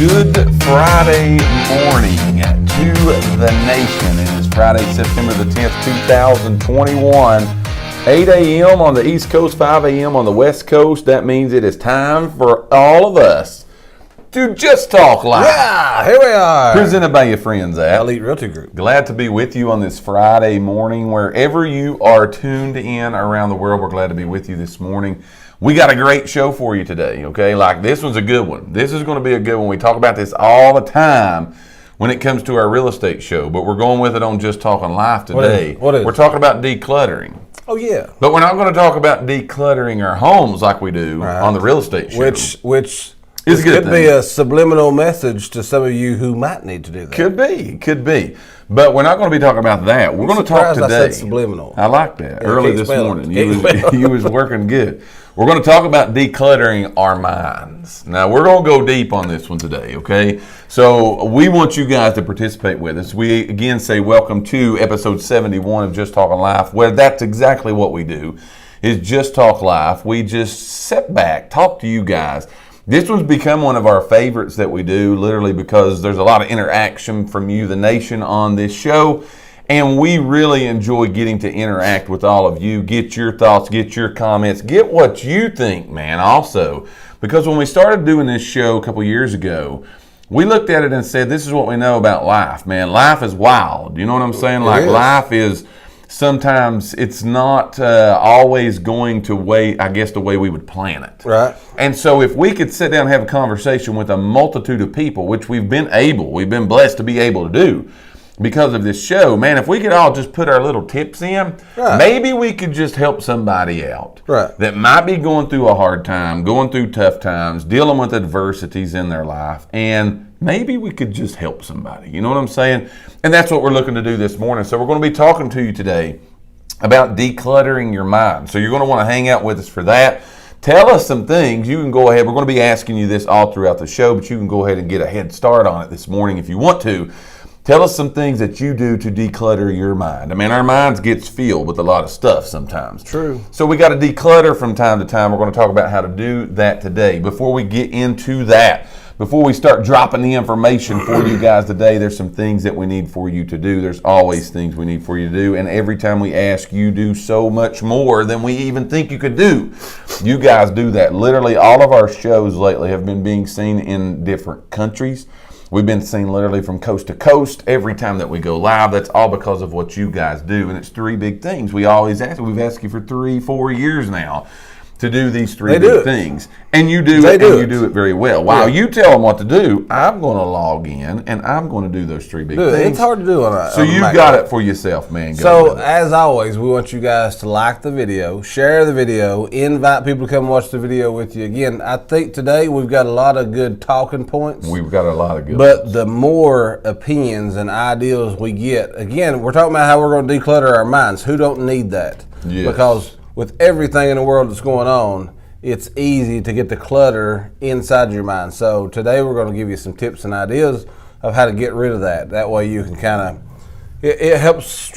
Good Friday morning to the nation. It is Friday, September the 10th, 2021. 8 a.m. on the East Coast, 5 a.m. on the West Coast. That means it is time for all of us to just talk live. Yeah, here we are. Presented by your friends at Elite Realty Group. Glad to be with you on this Friday morning. Wherever you are tuned in around the world, we're glad to be with you this morning. We got a great show for you today, okay? Like, this one's a good one. This is going to be a good one. We talk about this all the time when it comes to our real estate show, but we're going with it on Just Talking Life today. What is? We're talking about decluttering. Oh, yeah. But we're not going to talk about decluttering our homes like we do on the real estate show. Which is a good could be a subliminal message to some of you who might need to do that. Could be. But we're not going to be talking about that. We're going to talk today. I said subliminal. I like that. Early this morning. You was working good. We're going to talk about decluttering our minds. Now, we're going to go deep on this one today, okay? So we want you guys to participate with us. We, again, say welcome to episode 71 of Just Talking Life, where that's exactly what we do, is just talk life. We just sit back, talk to you guys. This one's become one of our favorites that we do, literally because there's a lot of interaction from you, the nation, on this show. And we really enjoy getting to interact with all of you, get your thoughts, get your comments, get what you think, man, also. Because when we started doing this show a couple years ago, we looked at it and said, this is what we know about life, man. Life is wild. You know what I'm saying? Like, life is, sometimes it's not always going to the way we would plan it. Right. And so if we could sit down and have a conversation with a multitude of people, which we've been blessed to be able to do, because of this show, man, if we could all just put our little tips in, maybe we could just help somebody out that might be going through a hard time, going through tough times, dealing with adversities in their life, and maybe we could just help somebody. You know what I'm saying? And that's what we're looking to do this morning. So we're going to be talking to you today about decluttering your mind. So you're going to want to hang out with us for that. Tell us some things. You can go ahead. We're going to be asking you this all throughout the show, but you can go ahead and get a head start on it this morning if you want to. Tell us some things that you do to declutter your mind. I mean, our minds gets filled with a lot of stuff sometimes. True. So we got to declutter from time to time. We're going to talk about how to do that today. Before we get into that, before we start dropping the information for you guys today, there's some things that we need for you to do. There's always things we need for you to do. And every time we ask, you do so much more than we even think you could do. You guys do that. Literally, all of our shows lately have been being seen in different countries. We've been seen literally from coast to coast every time that we go live. That's all because of what you guys do. And it's three big things. We always ask. We've asked you for 3-4 years now to do these three big things. And you do it, and you do it very well. While you tell them what to do, I'm going to log in, and I'm going to do those three big things. It's hard to do on a So you got it for yourself, man. So, as always, we want you guys to like the video, share the video, invite people to come watch the video with you. Again, I think today we've got a lot of good talking points. We've got a lot of good But the more opinions and ideas we get, again, we're talking about how we're going to declutter our minds. Who don't need that? Yes. Because with everything in the world that's going on, it's easy to get the clutter inside your mind. So today we're going to give you some tips and ideas of how to get rid of that. That way you can kind of, it helps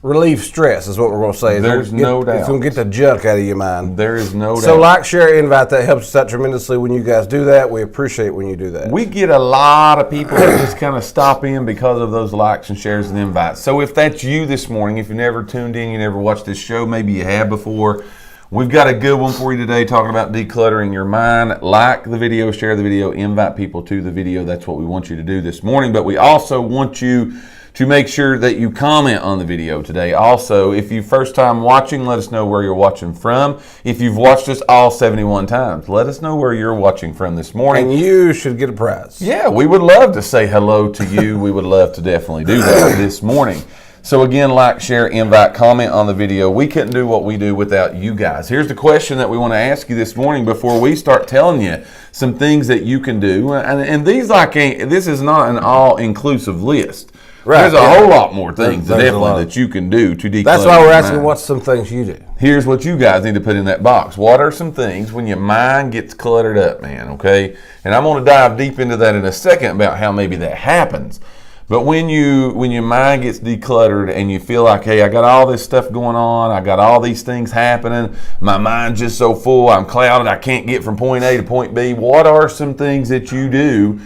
relieve stress is what we're going to say. There's no doubt. It's going to get the junk out of your mind. There is no doubt. So like, share, invite. That helps us out tremendously when you guys do that. We appreciate when you do that. We get a lot of people that just kind of stop in because of those likes and shares and invites. So if that's you this morning, if you never tuned in, you never watched this show, maybe you have before, we've got a good one for you today talking about decluttering your mind. Like the video, share the video, invite people to the video. That's what we want you to do this morning. But we also want you to make sure that you comment on the video today. Also, if you're first time watching, let us know where you're watching from. If you've watched us all 71 times, let us know where you're watching from this morning. And you should get a prize. Yeah, we would love to say hello to you. We would love to definitely do that this morning. So again, like, share, invite, comment on the video. We couldn't do what we do without you guys. Here's the question that we want to ask you this morning before we start telling you some things that you can do. And this is not an all-inclusive list. Right. There's a whole lot more things that you can do to declutter. That's why we're asking what's some things you do. Here's what you guys need to put in that box. What are some things when your mind gets cluttered up, man, okay? And I'm going to dive deep into that in a second about how maybe that happens. But when your mind gets decluttered and you feel like, hey, I got all this stuff going on, I got all these things happening, my mind's just so full, I'm clouded, I can't get from point A to point B. What are some things that you do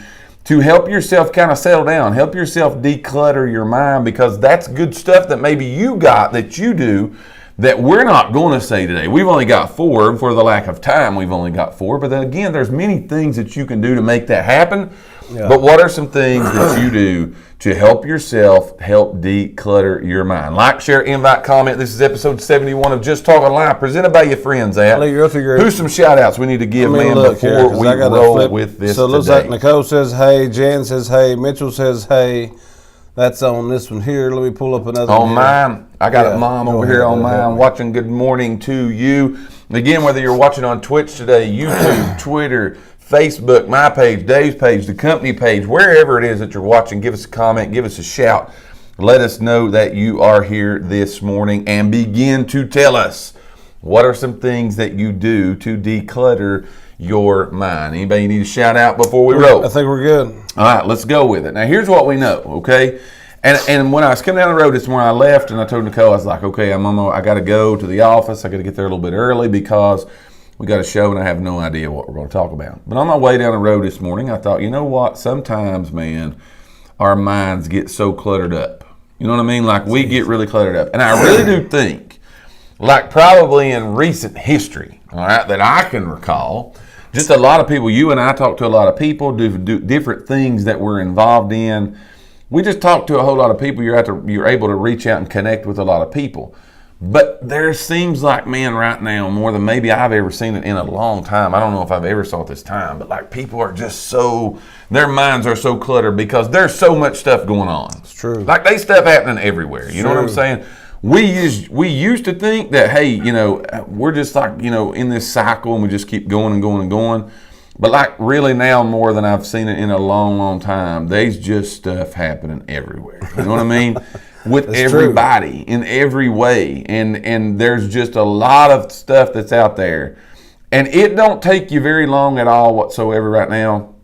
to help yourself kind of settle down, help yourself declutter your mind? Because that's good stuff that maybe you got that you do that we're not going to say today. We've only got 4. For the lack of time, we've only got 4. But then again, there's many things that you can do to make that happen. Yeah. But what are some things that you do to help yourself help declutter your mind? Like, share, invite, comment. This is episode 71 of Just Talking Live, presented by your friends at. Who's some shout-outs we need to give, before we roll with this today? So it looks like Nicole says, hey. Jan says, hey. Mitchell says, hey. That's on this one here. Let me pull up another one. On mine, I got it, Mom, over here on mine, watching. Good morning to you. Again, whether you're watching on Twitch today, YouTube, Twitter, Facebook, my page, Dave's page, the company page, wherever it is that you're watching, give us a comment, give us a shout. Let us know that you are here this morning and begin to tell us what are some things that you do to declutter your mind. Anybody need a shout out before we roll? I think we're good. All right, let's go with it. Now, here's what we know, okay? And when I was coming down the road this morning, I left and I told Nicole, I was like, okay, I got to go to the office. I got to get there a little bit early because we got a show and I have no idea what we're going to talk about. But on my way down the road this morning, I thought, you know what? Sometimes, man, our minds get so cluttered up. You know what I mean? Like, we get really cluttered up. And I really do think, like probably in recent history, all right, that I can recall, just a lot of people, you and I talk to a lot of people, do different things that we're involved in. We just talk to a whole lot of people. You're able to reach out and connect with a lot of people. But there seems like, man, right now, more than maybe I've ever seen it in a long time. I don't know if I've ever saw it this time, but like people are just their minds are so cluttered because there's so much stuff going on. It's true. Like there's stuff happening everywhere. You know what I'm saying? We used to think that, hey, we're just like, in this cycle and we just keep going and going and going. But like really now more than I've seen it in a long, long time, there's just stuff happening everywhere. You know what I mean? With everybody in every way. And there's just a lot of stuff that's out there. And it don't take you very long at all whatsoever right now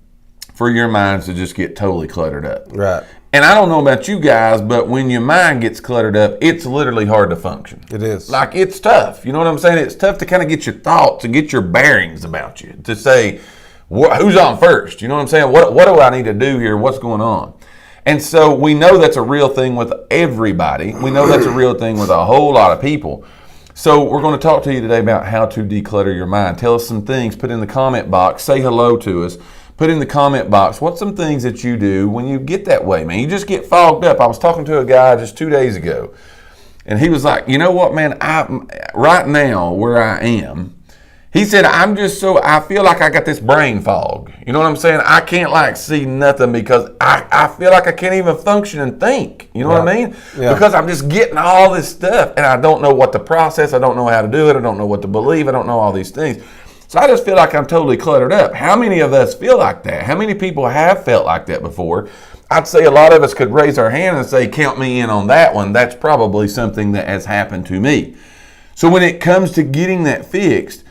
for your minds to just get totally cluttered up. Right. And I don't know about you guys, but when your mind gets cluttered up, it's literally hard to function. It is. Like, it's tough. You know what I'm saying? It's tough to kind of get your thoughts and get your bearings about you. To say, who's on first? You know what I'm saying? What do I need to do here? What's going on? And so we know that's a real thing with everybody. We know that's a real thing with a whole lot of people. So we're going to talk to you today about how to declutter your mind. Tell us some things. Put in the comment box. Say hello to us. Put in the comment box, what's some things that you do when you get that way, man? You just get fogged up. I was talking to a guy just 2 days ago, and he was like, you know what, man, right now where I am, he said, I feel like I got this brain fog. You know what I'm saying? I can't see nothing because I feel like I can't even function and think. You know what I mean? Yeah. Because I'm just getting all this stuff, and I don't know what to process. I don't know how to do it. I don't know what to believe. I don't know all these things. So I just feel like I'm totally cluttered up. How many of us feel like that? How many people have felt like that before? I'd say a lot of us could raise our hand and say, count me in on that one. That's probably something that has happened to me. So when it comes to getting that fixed,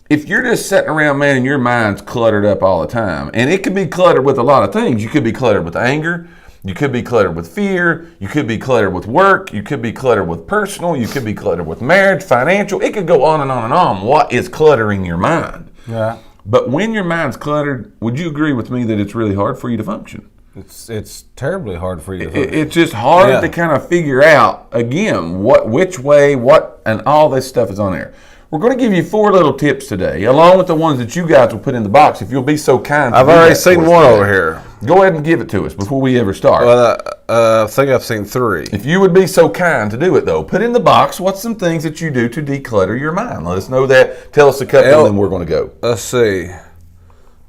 if you're just sitting around, man, and your mind's cluttered up all the time, and it could be cluttered with a lot of things. You could be cluttered with anger. You could be cluttered with fear. You could be cluttered with work. You could be cluttered with personal. You could be cluttered with marriage, financial. It could go on and on and on. What is cluttering your mind? Yeah. But when your mind's cluttered, would you agree with me that it's really hard for you to function? It's terribly hard for you to function. It's just hard to kind of figure out, again, which way, and all this stuff is on there. We're going to give you 4 little tips today, along with the ones that you guys will put in the box, if you'll be so kind. I've already seen one over here. Go ahead and give it to us before we ever start. Well, I think I've seen 3. If you would be so kind to do it, though, put in the box, what's some things that you do to declutter your mind? Let us know that. Tell us a couple, and then we're going to go. Let's see.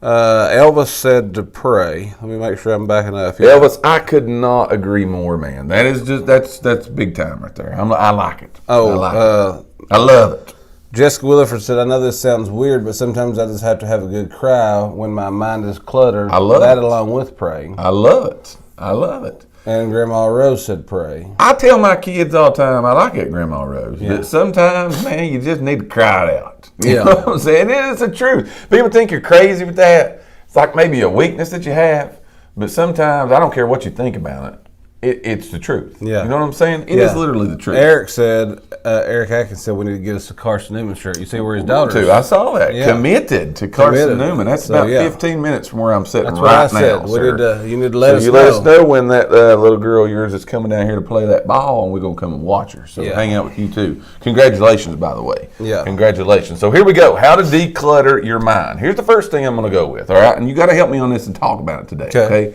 Elvis said to pray. Let me make sure I'm backing up. Yeah. Elvis, I could not agree more, man. That is just that's big time right there. I like it. I love it. Jessica Williford said, I know this sounds weird, but sometimes I just have to have a good cry when my mind is cluttered. I love that it. Along with praying. I love it. I love it. And Grandma Rose said pray. I tell my kids all the time, I like it, Grandma Rose. But sometimes, man, you just need to cry it out. You know what I'm saying? It is the truth. People think you're crazy with that. It's like maybe a weakness that you have. But sometimes, I don't care what you think about it. it's the truth. Yeah. You know what I'm saying? It is literally the truth. Eric Atkins said we need to get us a Carson Newman shirt. You see where his daughter is? I saw that. Yeah. Committed to Carson Newman. That's about 15 minutes from where I'm sitting right now. That's what I said. You need to let us know. You let us know when that little girl of yours is coming down here to play that ball, and we're going to come and watch her. So hang out with you too. Congratulations, by the way. Yeah. Congratulations. So here we go. How to declutter your mind. Here's the first thing I'm going to go with, all right? And you got to help me on this and talk about it today, okay?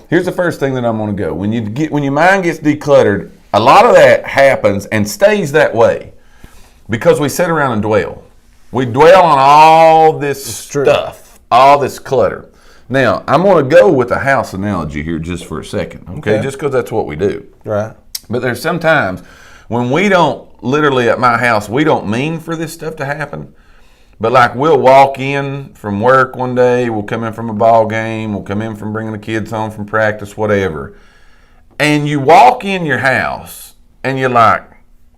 Here's the first thing that I'm going to go. When your mind gets decluttered, a lot of that happens and stays that way because we sit around and dwell. We dwell on all this stuff, all this clutter. Now, I'm going to go with a house analogy here just for a second, okay? Just because that's what we do. Right. But there's sometimes when we don't, literally at my house, we don't mean for this stuff to happen. But like we'll walk in from work one day, we'll come in from a ball game, we'll come in from bringing the kids home from practice, whatever. And you walk in your house and you're like,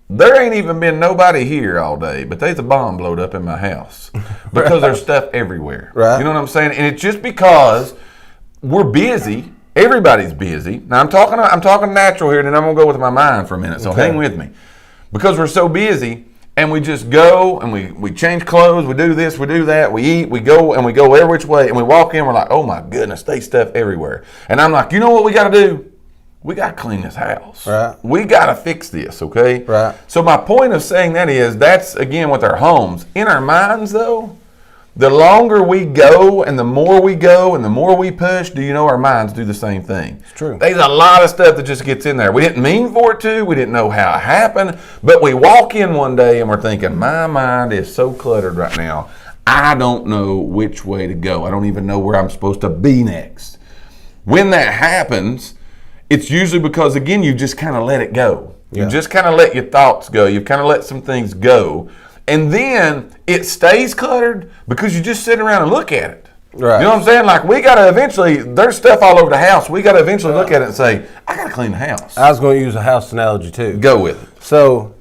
there ain't even been nobody here all day, but there's a bomb blowed up in my house because there's stuff everywhere. Right. You know what I'm saying? And it's just because we're busy. Everybody's busy. Now I'm talking natural here, and then I'm gonna go with my mind for a minute. So hang with me, because we're so busy. And we just go and we change clothes, we do this, we do that, we eat, we go every which way, and we walk in, we're like, oh my goodness, there's stuff everywhere. And I'm like, you know what we got to do? We got to clean this house. Right. We got to fix this, okay? Right. So my point of saying that is, that's again with our homes. In our minds though, the longer we go and the more we go and the more we push, do you know our minds do the same thing? It's true. There's a lot of stuff that just gets in there. We didn't mean for it to. We didn't know how it happened. But we walk in one day and we're thinking, my mind is so cluttered right now. I don't know which way to go. I don't even know where I'm supposed to be next. When that happens, it's usually because, again, you just kind of let it go. You just kind of let your thoughts go. You've kind of let some things go. And then it stays cluttered because you just sit around and look at it. Right. You know what I'm saying? Like, we got to eventually, there's stuff all over the house. We got to eventually look at it and say, I got to clean the house. I was going to use a house analogy too. Go with it. So,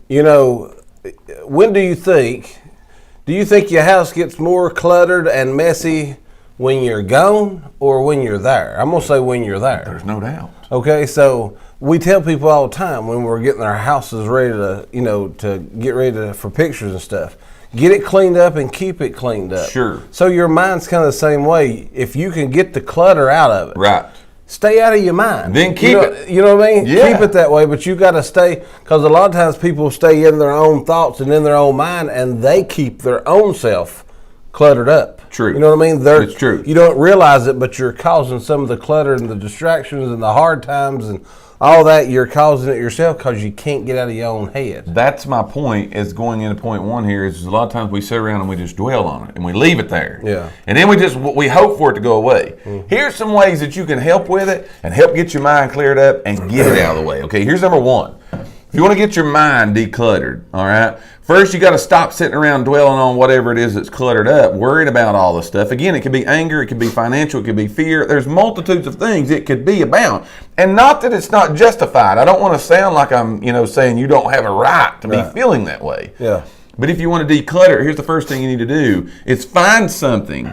when do you think your house gets more cluttered and messy when you're gone or when you're there? I'm going to say when you're there. There's no doubt. Okay, so we tell people all the time when we're getting our houses ready to get ready for pictures and stuff, get it cleaned up and keep it cleaned up. Sure. So your mind's kind of the same way. If you can get the clutter out of it, right, stay out of your mind. Then keep it. You know what I mean? Yeah. Keep it that way, but you got to stay, because a lot of times people stay in their own thoughts and in their own mind, and they keep their own self cluttered up. True. You know what I mean? It's true. You don't realize it, but you're causing some of the clutter and the distractions and the hard times and all that. You're causing it yourself because you can't get out of your own head. That's my point, is going into point one here, is a lot of times we sit around and we just dwell on it and we leave it there. Yeah. And then we hope for it to go away. Mm-hmm. Here's some ways that you can help with it and help get your mind cleared up and get it out of the way. Okay, here's number one. If you want to get your mind decluttered, all right, first you got to stop sitting around dwelling on whatever it is that's cluttered up, worried about all the stuff. Again, it could be anger, it could be financial, it could be fear. There's multitudes of things it could be about. And not that it's not justified. I don't want to sound like I'm, saying you don't have a right to be feeling that way. Yeah. But if you want to declutter, here's the first thing you need to do is find something,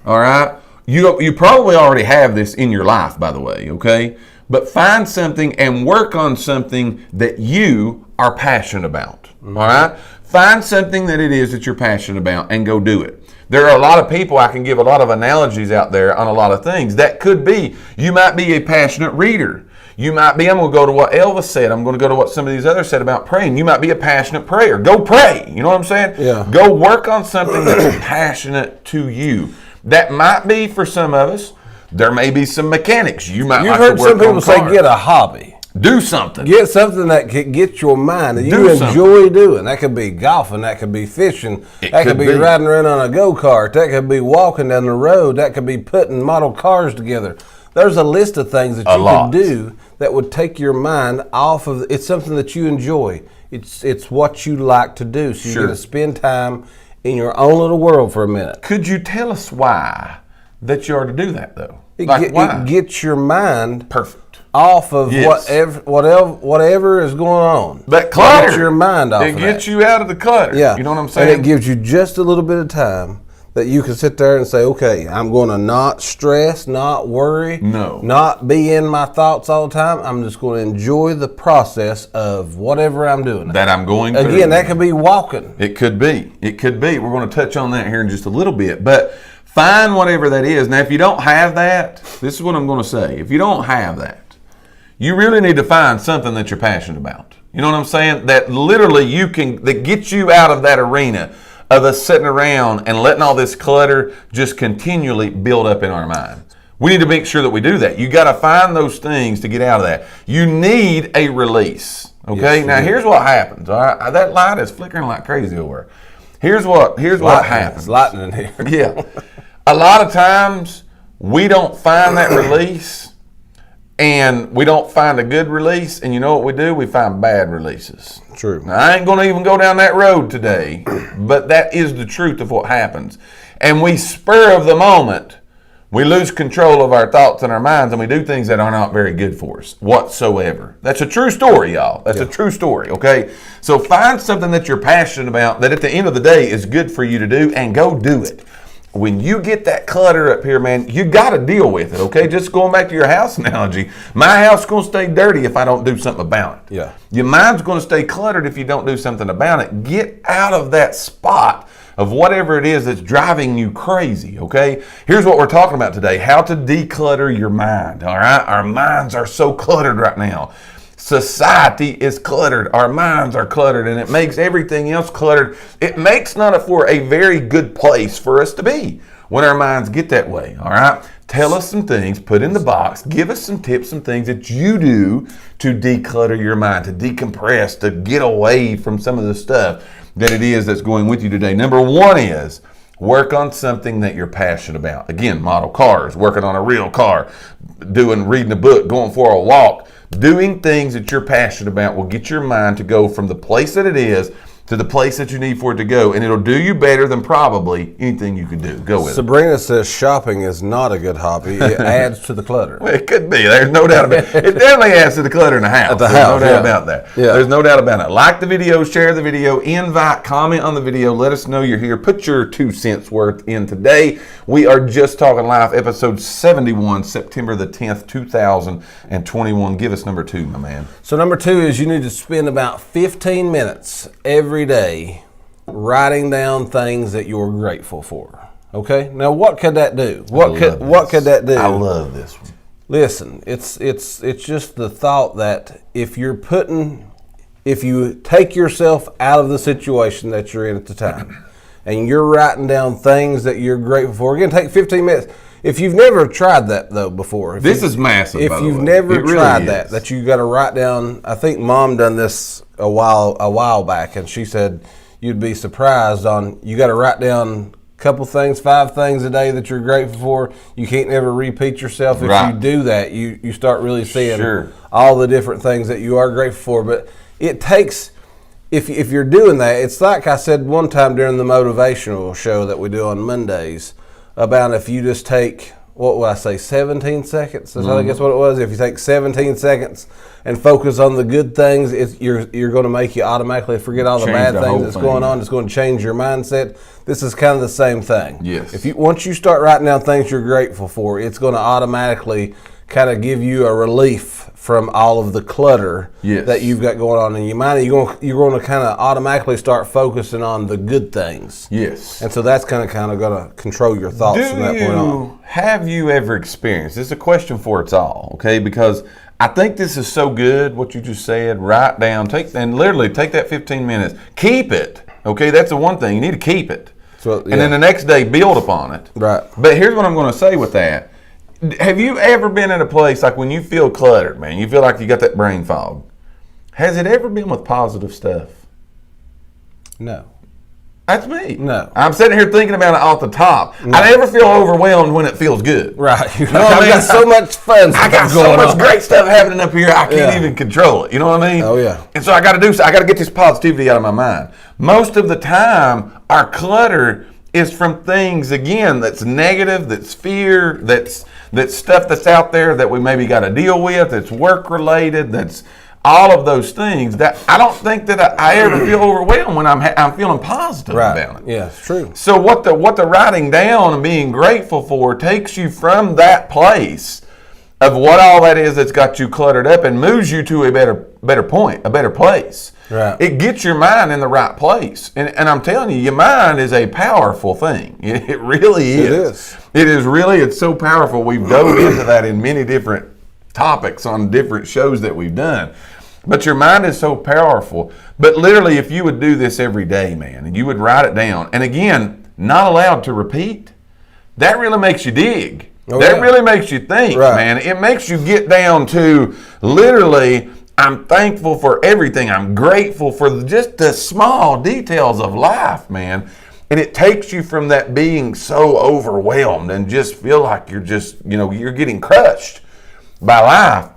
all right? You probably already have this in your life, by the way, okay? But find something and work on something that you are passionate about, all right? Find something that it is that you're passionate about and go do it. There are a lot of people, I can give a lot of analogies out there on a lot of things. That could be, you might be a passionate reader. You might be, I'm going to go to what Elvis said. I'm going to go to what some of these others said about praying. You might be a passionate prayer. Go pray. You know what I'm saying? Yeah. Go work on something that's passionate to you. That might be, for some of us, there may be some mechanics. You've heard some people say get a hobby. Do something. Get something that can get your mind that you enjoy doing. That could be golfing. That could be fishing. That could be riding around on a go-kart. That could be walking down the road. That could be putting model cars together. There's a list of things that you can do that would take your mind off of. It's something that you enjoy. It's what you like to do. So you get to spend time in your own little world for a minute. Could you tell us why that you are to do that, though? It gets your mind off of yes. whatever is going on. That clutter. It gets your mind off It gets you out of the clutter. Yeah. You know what I'm saying? And it gives you just a little bit of time that you can sit there and say, okay, I'm going to not stress, not worry, not be in my thoughts all the time. I'm just going to enjoy the process of whatever I'm doing. That I'm going through. Again, that could be walking. It could be. It could be. We're going to touch on that here in just a little bit. But find whatever that is. Now, if you don't have that, this is what I'm going to say. If you don't have that, you really need to find something that you're passionate about. You know what I'm saying? That literally that gets you out of that arena of us sitting around and letting all this clutter just continually build up in our mind. We need to make sure that we do that. You got to find those things to get out of that. You need a release. Okay. Yes, now here's what happens. All right, that light is flickering like crazy over. Here's what happens. It's lightning in here. Yeah. A lot of times we don't find that release. And we don't find a good release, and you know what we do? We find bad releases. True. Now, I ain't going to even go down that road today, but that is the truth of what happens. And we spur of the moment, we lose control of our thoughts and our minds, and we do things that are not very good for us whatsoever. That's a true story, y'all. That's a true story, okay? So find something that you're passionate about that at the end of the day is good for you to do, and go do it. When you get that clutter up here, man, you got to deal with it, okay? Just going back to your house analogy, my house is going to stay dirty if I don't do something about it. Yeah. Your mind's going to stay cluttered if you don't do something about it. Get out of that spot of whatever it is that's driving you crazy, okay? Here's what we're talking about today, how to declutter your mind, all right? Our minds are so cluttered right now. Society is cluttered. Our minds are cluttered, and it makes everything else cluttered. It makes not for a very good place for us to be when our minds get that way, all right? Tell us some things, put in the box, give us some tips, some things that you do to declutter your mind, to decompress, to get away from some of the stuff that it is that's going with you today. Number one is work on something that you're passionate about. Again, model cars, working on a real car, reading a book, going for a walk. Doing things that you're passionate about will get your mind to go from the place that it is to the place that you need for it to go, and it'll do you better than probably anything you could do. Go with it. Sabrina says shopping is not a good hobby. It adds to the clutter. Well, it could be. There's no doubt about it. It definitely adds to the clutter in the house. There's no doubt about that. Yeah. There's no doubt about it. Like the video, share the video, invite, comment on the video. Let us know you're here. Put your 2 cents worth in today. We are just talking live, episode 71, September the 10th, 2021. Give us number 2, my man. So number 2 is you need to spend about 15 minutes every day writing down things that you're grateful for. Okay? Now what could that do? What could that do? I love this one. Listen, it's just the thought that if you take yourself out of the situation that you're in at the time and you're writing down things that you're grateful for, again, take 15 minutes. If you've never tried that though before, this is massive. If you've never tried that you got to write down. I think Mom done this a while back, and she said you'd be surprised on. You got to write down a couple things, 5 things a day that you're grateful for. You can't never repeat yourself. If you do that, you start really seeing all the different things that you are grateful for. But it takes. If you're doing that, it's like I said one time during the motivational show that we do on Mondays. About if you just take, 17 seconds? I think that's what it was. If you take 17 seconds and focus on the good things, you're going to make you automatically forget all the bad things that's going on. It's going to change your mindset. This is kind of the same thing. Yes. Once you start writing down things you're grateful for, it's going to automatically kind of give you a relief from all of the clutter that you've got going on in your mind. You're going to kind of automatically start focusing on the good things. Yes. And so that's kind of going to control your thoughts from that point on. Have you ever experienced, this is a question for us all, okay? Because I think this is so good, what you just said. Write down, literally take that 15 minutes. Keep it, okay? That's the one thing. You need to keep it. And then the next day, build upon it. Right. But here's what I'm going to say with that. Have you ever been in a place like when you feel cluttered, man, you feel like you got that brain fog? Has it ever been with positive stuff? No. That's me. No. I'm sitting here thinking about it off the top. No. I never feel overwhelmed when it feels good. Right. You know what I mean? I've got so much fun I got so much great stuff happening up here, I can't even control it. You know what I mean? Oh, yeah. And so I got to get this positivity out of my mind. Most of the time, our clutter is from things, again, that's negative, that's fear, that's stuff that's out there that we maybe got to deal with, that's work-related, that's all of those things, that I don't think that I ever feel overwhelmed when I'm feeling positive about it. Yeah, it's true. So what the writing down and being grateful for takes you from that place of what all that is that's got you cluttered up and moves you to a better point, a better place. Right. It gets your mind in the right place. And I'm telling you, your mind is a powerful thing. It really is. It is really, it's so powerful. We've dove into that in many different topics on different shows that we've done. But your mind is so powerful. But literally, if you would do this every day, man, and you would write it down, and again, not allowed to repeat, that really makes you dig. That really makes you think, man. It makes you get down to literally, I'm thankful for everything. I'm grateful for just the small details of life, man. And it takes you from that being so overwhelmed and just feel like you're just, you're getting crushed by life.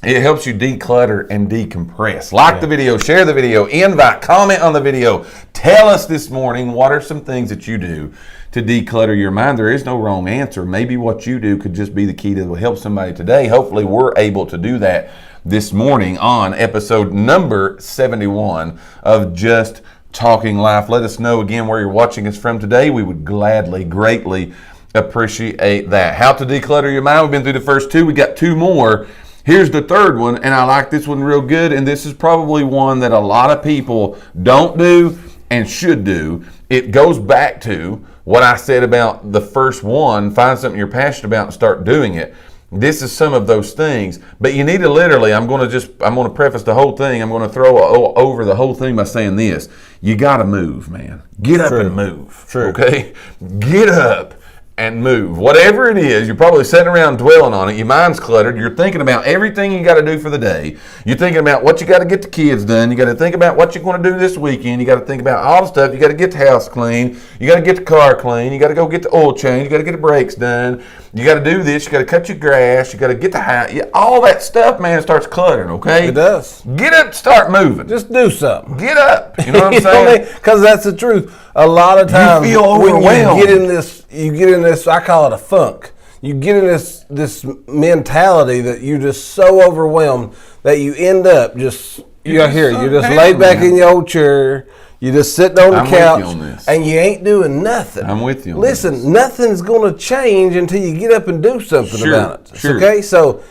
It helps you declutter and decompress. Like the video, share the video, invite, comment on the video. Tell us this morning, what are some things that you do to declutter your mind? There is no wrong answer. Maybe what you do could just be the key that will help somebody today. Hopefully we're able to do that this morning on episode number 71 of Just Talking Life. Let us know again where you're watching us from today. We would gladly, greatly appreciate that. How to declutter your mind. We've been through the first two. We got two more. Here's the third one, and I like this one real good, and this is probably one that a lot of people don't do and should do. It goes back to what I said about the first one, find something you're passionate about and start doing it. This is some of those things, but you need to literally, I'm going to preface the whole thing, I'm going to throw over the whole thing by saying this. You got to move, man. Get up and move, okay? Get up and move. Whatever it is, you're probably sitting around dwelling on it. Your mind's cluttered. You're thinking about everything you got to do for the day. You're thinking about what you got to get the kids done. You got to think about what you're going to do this weekend. You got to think about all the stuff. You got to get the house clean. You got to get the car clean. You got to go get the oil change. You got to get the brakes done. You got to do this. You got to cut your grass. You got to get the house. All that stuff, man, starts cluttering, okay? It does. Get up, start moving. Just do something. Get up. You know what I'm saying? Because that's the truth. A lot of times you feel overwhelmed. When you get in this, I call it a funk. You get in this mentality that you're just so overwhelmed that you end up you're just laid back in your old chair. You're just sitting on the couch and you ain't doing nothing. I'm with you. Listen, nothing's going to change until you get up and do something about it. Sure. Okay, so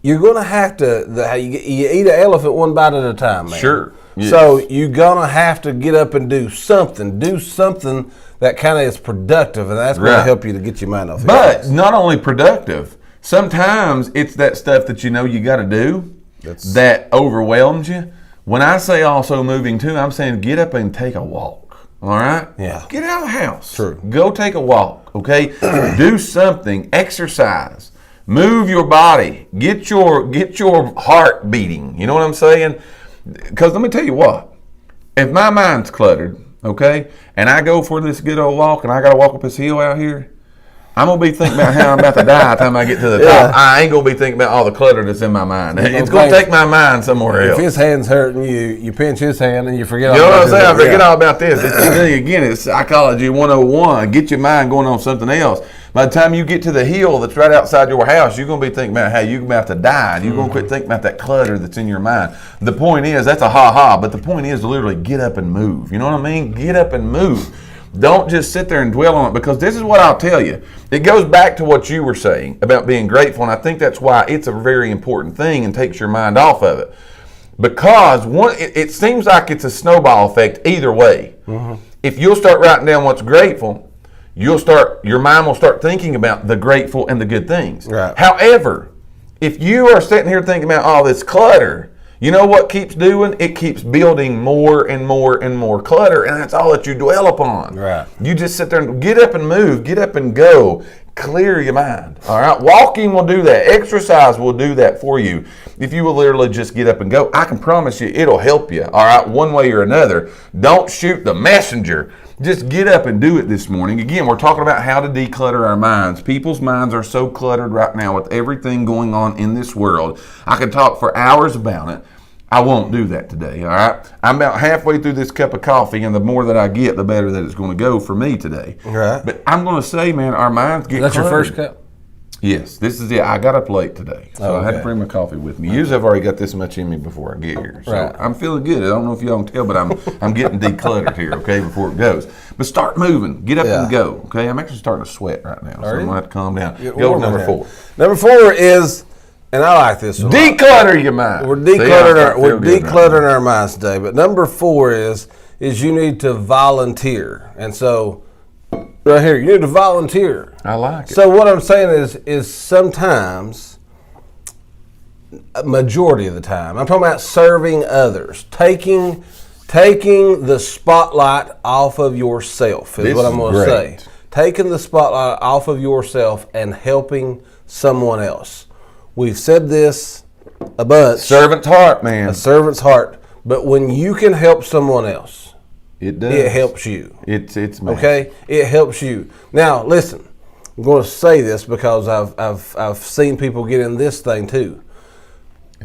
you're going to have to. You eat an elephant one bite at a time, man. Sure. Yes. So you're going to have to get up and do something. Do something that kind of is productive, and that's going to help you to get your mind off. But not only productive, sometimes it's that stuff that you got to do that overwhelms you. When I say also moving too, I'm saying get up and take a walk. All right? Yeah. Get out of the house. True. Go take a walk, okay? Do something. Exercise. Move your body. Get your heart beating. You know what I'm saying? Because let me tell you what. If my mind's cluttered, okay, and I go for this good old walk and I got to walk up this hill out here, I'm going to be thinking about how I'm about to die by the time I get to the top. I ain't going to be thinking about all the clutter that's in my mind. It's going to take my mind somewhere else. If his hand's hurting, you pinch his hand and you forget all about about it. You know what I'm saying? I forget all about this. It's psychology 101. Get your mind going on something else. By the time you get to the hill that's right outside your house, you're going to be thinking about how you're about to die. You're going to quit thinking about that clutter that's in your mind. The point is, that's a ha-ha, but the point is to literally get up and move. You know what I mean? Get up and move. Don't just sit there and dwell on it, because this is what I'll tell you. It goes back to what you were saying about being grateful, and I think that's why it's a very important thing and takes your mind off of it. Because it seems like it's a snowball effect either way. Mm-hmm. If you'll start writing down what's grateful, your mind will start thinking about the grateful and the good things. Right. However, if you are sitting here thinking about all this clutter, you know what keeps doing? It keeps building more and more and more clutter, and that's all that you dwell upon. Right. You just sit there and get up and move, get up and go, clear your mind. All right. Walking will do that. Exercise will do that for you. If you will literally just get up and go, I can promise you it'll help you. All right. One way or another. Don't shoot the messenger. Just get up and do it this morning. Again, we're talking about how to declutter our minds. People's minds are so cluttered right now with everything going on in this world. I could talk for hours about it. I won't do that today, all right? I'm about halfway through this cup of coffee, and the more that I get, the better that it's going to go for me today. Right. But I'm going to say, man, our minds get cluttered. That's your first cup? Yes, this is it. I got up late today, so I had to bring my coffee with me. Usually I've already got this much in me before I get here. So I'm feeling good. I don't know if y'all can tell, but I'm getting decluttered here, okay, before it goes. But start moving. Get up and go, okay? I'm actually starting to sweat right now, so I'm going to have to calm down. Go to number 4. Number 4 is, and I like this one. Declutter your mind. We're decluttering our minds today. But number 4 is you need to volunteer. And so right here, you need to volunteer. I like it. So what I'm saying is sometimes, a majority of the time, I'm talking about serving others, taking the spotlight off of yourself is what I'm going to say. Taking the spotlight off of yourself and helping someone else. We've said this a bunch. Servant's heart, man. A servant's heart. But when you can help someone else, it does. It helps you. It's massive. Okay? It helps you. Now, listen. I'm going to say this because I've seen people get in this thing too.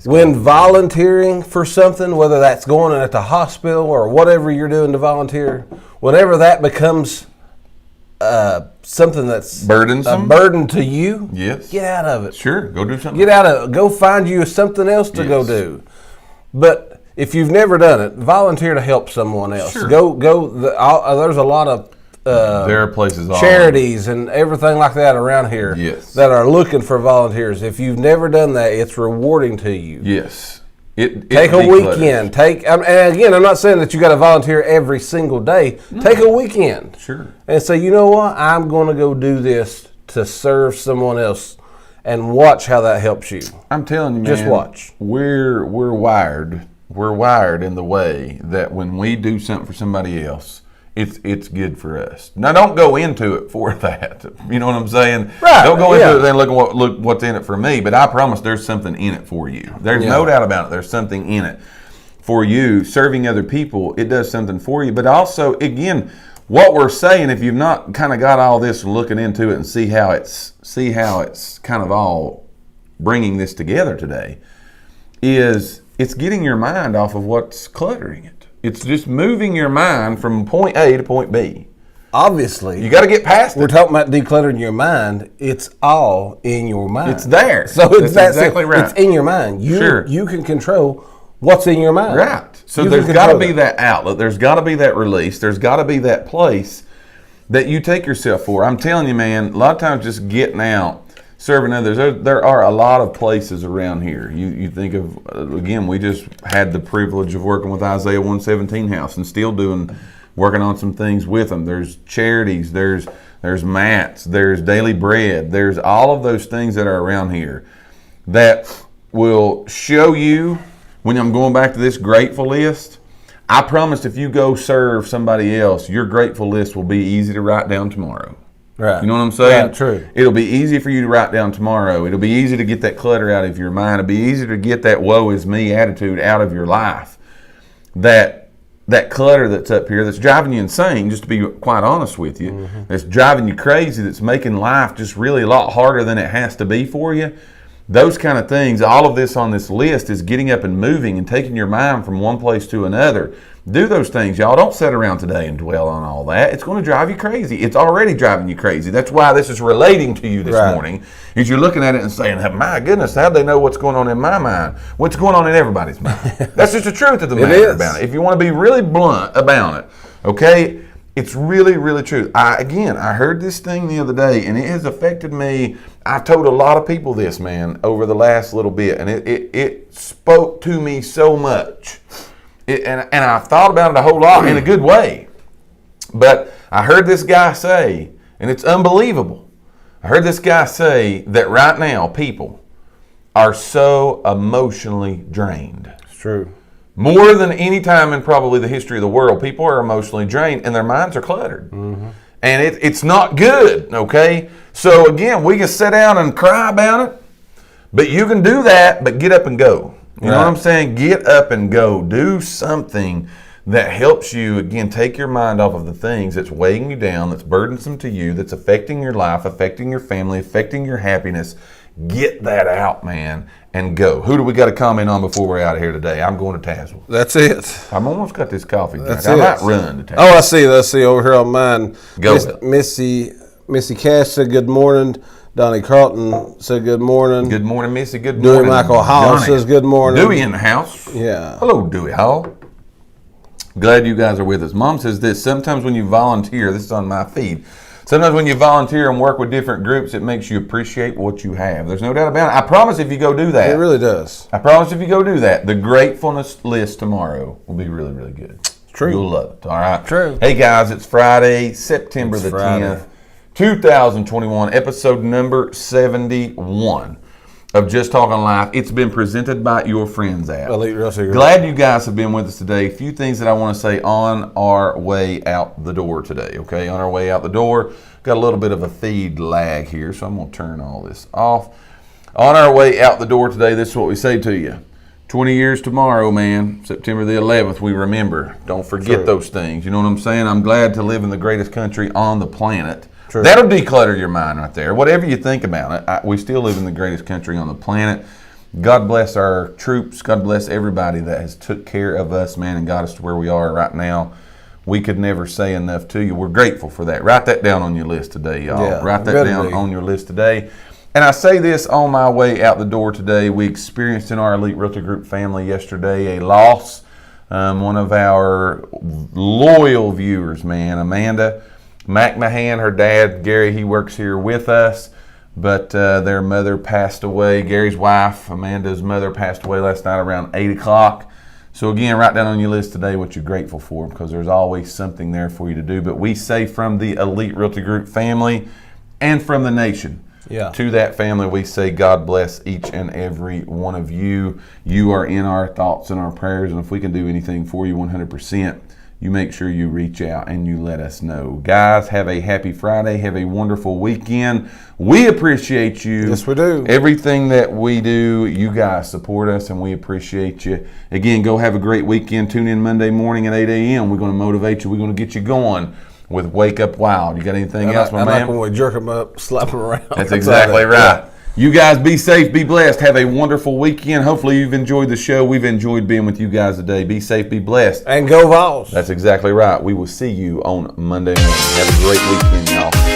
When volunteering for something, whether that's going at the hospital or whatever you're doing to volunteer, whenever that becomes something that's burdensome, a burden to you, yes, get out of it. Sure, go do something. Get out of it. Go find you something else to go do. But if you've never done it, volunteer to help someone else. Sure. There's a lot of there are places, charities and everything like that around here that are looking for volunteers. If you've never done that, it's rewarding to you. Yes. Take a weekend. And again, I'm not saying that you got to volunteer every single day. No. Take a weekend. Sure. And say, you know what? I'm going to go do this to serve someone else, and watch how that helps you. I'm telling you, man. Just watch. We're wired. We're wired in the way that when we do something for somebody else, it's good for us. Now, don't go into it for that. You know what I'm saying? Right. Don't go into it and look what's in it for me. But I promise there's something in it for you. There's no doubt about it. There's something in it for you. Serving other people, it does something for you. But also, again, what we're saying, if you've not kind of got all this and looking into it and see how it's kind of all bringing this together today, is it's getting your mind off of what's cluttering it. It's just moving your mind from point A to point B. Obviously. You got to get past it. We're talking about decluttering your mind. It's all in your mind. It's there. So that's exactly right. It's in your mind. You can control what's in your mind. Right. So there's got to be that outlet. There's got to be that release. There's got to be that place that you take yourself for. I'm telling you, man, a lot of times just getting out, serving others. There are a lot of places around here. You think of, again, we just had the privilege of working with Isaiah 117 House and still working on some things with them. There's charities, there's mats, there's daily bread. There's all of those things that are around here that will show you, when I'm going back to this grateful list, I promise if you go serve somebody else, your grateful list will be easy to write down tomorrow. Right. You know what I'm saying? Right, true. It'll be easy for you to write down tomorrow. It'll be easy to get that clutter out of your mind. It'll be easy to get that woe is me attitude out of your life. That clutter that's up here that's driving you insane, just to be quite honest with you, that's driving you crazy, that's making life just really a lot harder than it has to be for you. Those kind of things, all of this on this list is getting up and moving and taking your mind from one place to another. Do those things, y'all. Don't sit around today and dwell on all that. It's going to drive you crazy. It's already driving you crazy. That's why this is relating to you this morning, is you're looking at it and saying, my goodness, how'd they know what's going on in my mind? What's going on in everybody's mind? That's just the truth of the matter about it. If you want to be really blunt about it, okay, it's really, really true. I heard this thing the other day, and it has affected me. I've told a lot of people this, man, over the last little bit, and it spoke to me so much. And I've thought about it a whole lot in a good way. But I heard this guy say, and it's unbelievable, I heard this guy say that right now people are so emotionally drained. It's true. More than any time in probably the history of the world, people are emotionally drained and their minds are cluttered. And it's not good, okay? So again, we can sit down and cry about it, but you can do that, but get up and go. You know what I'm saying? Get up and go. Do something that helps you, again, take your mind off of the things that's weighing you down, that's burdensome to you, that's affecting your life, affecting your family, affecting your happiness. Get that out, man, and go. Who do we got to comment on before we're out of here today? I'm going to Tazewell. That's it. I'm almost got this coffee drink. That's I might run to Tazewell. Oh, I see over here on mine. Go ahead. Missy Cash said, good morning. Donnie Carlton said good morning. Good morning, Missy. Good Dewey morning. Michael Hall Johnny. says good morning. Dewey in the house. Yeah. Hello, Dewey Hall. Glad you guys are with us. Mom says this, sometimes when you volunteer, this is on my feed, sometimes when you volunteer and work with different groups, it makes you appreciate what you have. There's no doubt about it. I promise if you go do that. It really does. I promise if you go do that, the gratefulness list tomorrow will be really, really good. True. You'll love it, all right? True. Hey, guys, it's Friday, September the 10th, 2021, episode number 71 of Just Talking Life. It's been presented by your friends at Elite Realty Group. Glad you guys have been with us today. A few things that I want to say on our way out the door today, okay? On our way out the door, got a little bit of a feed lag here, so I'm going to turn all this off. On our way out the door today, this is what we say to you. 20 years tomorrow, man, September the 11th, we remember. Don't forget those things. You know what I'm saying? I'm glad to live in the greatest country on the planet. True. That'll declutter your mind right there. Whatever you think about it, we still live in the greatest country on the planet. God bless our troops. God bless everybody that has took care of us, man, and got us to where we are right now. We could never say enough to you. We're grateful for that. Write that down on your list today, y'all. Yeah, Write that down on your list today. And I say this on my way out the door today. We experienced in our Elite Realty Group family yesterday a loss. One of our loyal viewers, man, Amanda McMahon, her dad, Gary, he works here with us, but their mother passed away. Gary's wife, Amanda's mother, passed away last night around 8 o'clock. So again, write down on your list today what you're grateful for, because there's always something there for you to do. But we say from the Elite Realty Group family and from the nation, to that family, we say God bless each and every one of you. You are in our thoughts and our prayers, and if we can do anything for you 100%, you make sure you reach out and you let us know. Guys, have a happy Friday. Have a wonderful weekend. We appreciate you. Yes, we do. Everything that we do, you guys support us, and we appreciate you. Again, go have a great weekend. Tune in Monday morning at 8 a.m. We're going to motivate you. We're going to get you going with Wake Up Wild. You got anything else, my man? I like when we jerk them up, slap them around. That's exactly right. You guys be safe, be blessed. Have a wonderful weekend. Hopefully you've enjoyed the show. We've enjoyed being with you guys today. Be safe, be blessed. And go Vols. That's exactly right. We will see you on Monday morning. Have a great weekend, y'all.